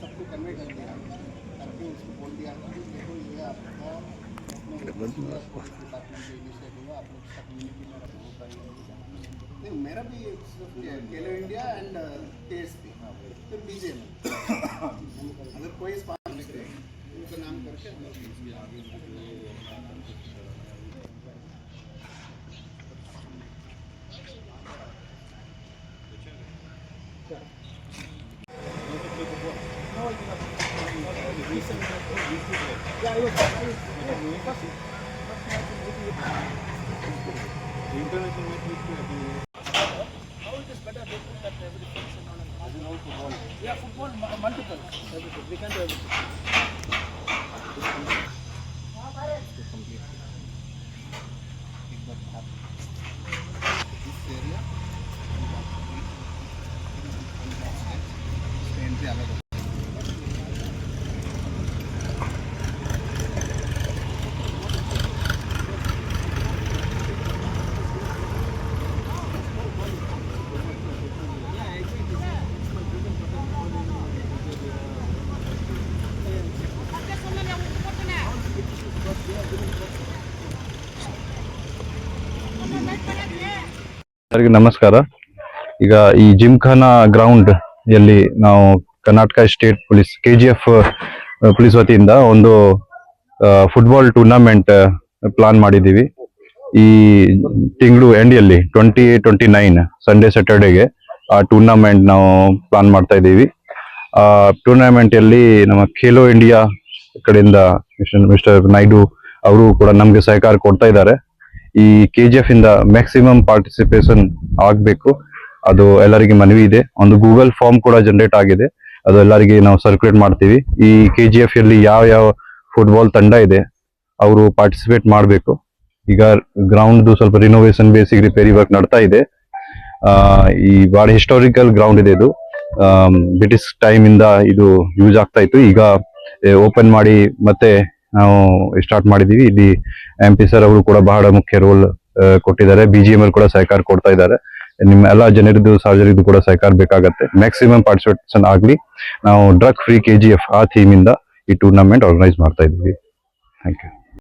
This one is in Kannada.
सबको कन्वे कर दिया करके उसको बोल दिया था कि देखो ये आपका डिपार्टमेंट का इनिशिएटिव है, आप लोग सब कम्युनिटी में रखो नहीं। मेरा भी सिर्फ खेलो इंडिया एंड टेस्ट थी, फिर बीजेएम अगर कोई उनका नाम करके Yeah, football multiple. Everything. We can do everything. This area. Entry अलग है. ಎಲ್ಲರಿಗೂ ನಮಸ್ಕಾರ. ಈಗ ಈ ಜಿಮ್ಖಾನಾ ಗ್ರೌಂಡ್ ಯಲ್ಲಿ ನಾವು Karnataka state police KGF police ವತಿಯಿಂದ ಒಂದು ಫುಟ್ಬಾಲ್ ಟೂರ್ನಮೆಂಟ್ ಪ್ಲಾನ್ ಮಾಡಿದ್ದೀವಿ. ಈ ತಿಂಗಳು ಎಂಡಿಯಲ್ಲಿ 2029 ಸಂಡೇ ಸ್ಯಾಟರ್ಡೇಗೆ ಆ ಟೂರ್ನಮೆಂಟ್ ನಾವು ಪ್ಲಾನ್ ಮಾಡ್ತಾ ಇದ್ದೀವಿ. ಆ ಟೂರ್ನಮೆಂಟ್ ಅಲ್ಲಿ ನಮ್ಮ ಖೇಲೋ ಇಂಡಿಯಾ ಕಡೆಯಿಂದ ಮಿಸ್ಟರ್ ನಾಯ್ಡು ಅವರು ಕೂಡ ನಮ್ಗೆ ಸಹಕಾರ ಕೊಡ್ತಾ ಇದ್ದಾರೆ. ಈ KGF ಇಂದ ಮ್ಯಾಕ್ಸಿಮಮ್ ಪಾರ್ಟಿಸಿಪೇಷನ್ ಆಗಬೇಕು, ಅದು ಎಲ್ಲರಿಗೆ ಮನವಿ ಇದೆ. ಒಂದು ಗೂಗಲ್ ಫಾರ್ಮ್ ಕೂಡ ಜನರೇಟ್ ಆಗಿದೆ, ಅದು ಎಲ್ಲರಿಗೆ ನಾವು ಸರ್ಕ್ಯುಲೇಟ್ ಮಾಡ್ತೀವಿ. ಈ KGF ಅಲ್ಲಿ ಯಾವ ಫುಟ್ಬಾಲ್ ತಂಡ ಇದೆ ಅವರು ಪಾರ್ಟಿಸಿಪೇಟ್ ಮಾಡಬೇಕು. ಈಗ ಗ್ರೌಂಡ್ ಸ್ವಲ್ಪ ರಿನೋವೇಷನ್ ಬೇಸಿಕ್ ರಿಪೇರಿ ವರ್ಕ್ ನಡ್ತಾ ಇದೆ. ಈ ಬಹಳ ಹಿಸ್ಟಾರಿಕಲ್ ಗ್ರೌಂಡ್ ಇದೆ. ಇದು ಬ್ರಿಟಿಷ್ ಟೈಮ್ ಇಂದ ಇದು ಯೂಸ್ ಆಗ್ತಾ ಇತ್ತು. ಈಗ ಓಪನ್ ಮಾಡಿ ಮತ್ತೆ ನಾವು ಸ್ಟಾರ್ಟ್ ಮಾಡಿದೀವಿ. ಇಲ್ಲಿ MP ಸರ್ ಅವರು ಕೂಡ ಬಹಳ ಮುಖ್ಯ ರೋಲ್ ಕೊಟ್ಟಿದ್ದಾರೆ. BGM ಕೂಡ ಸಹಕಾರ ಕೊಡ್ತಾ ಇದ್ದಾರೆ. ನಿಮ್ಮ ಎಲ್ಲಾ ಜನರದ್ದು ಸಾರ್ವಜನಿಕರು ಕೂಡ ಸಹಕಾರ ಬೇಕಾಗತ್ತೆ. ಮ್ಯಾಕ್ಸಿಮಮ್ ಪಾರ್ಟಿಸಿಪೇಷನ್ ಆಗ್ಲಿ. ನಾವು ಡ್ರಗ್ ಫ್ರೀ KGF ಆ ಥೀಮ್ ಇಂದ ಈ ಟೂರ್ನಮೆಂಟ್ ಆರ್ಗನೈಸ್ ಮಾಡ್ತಾ ಇದ್ದೀವಿ. Thank you.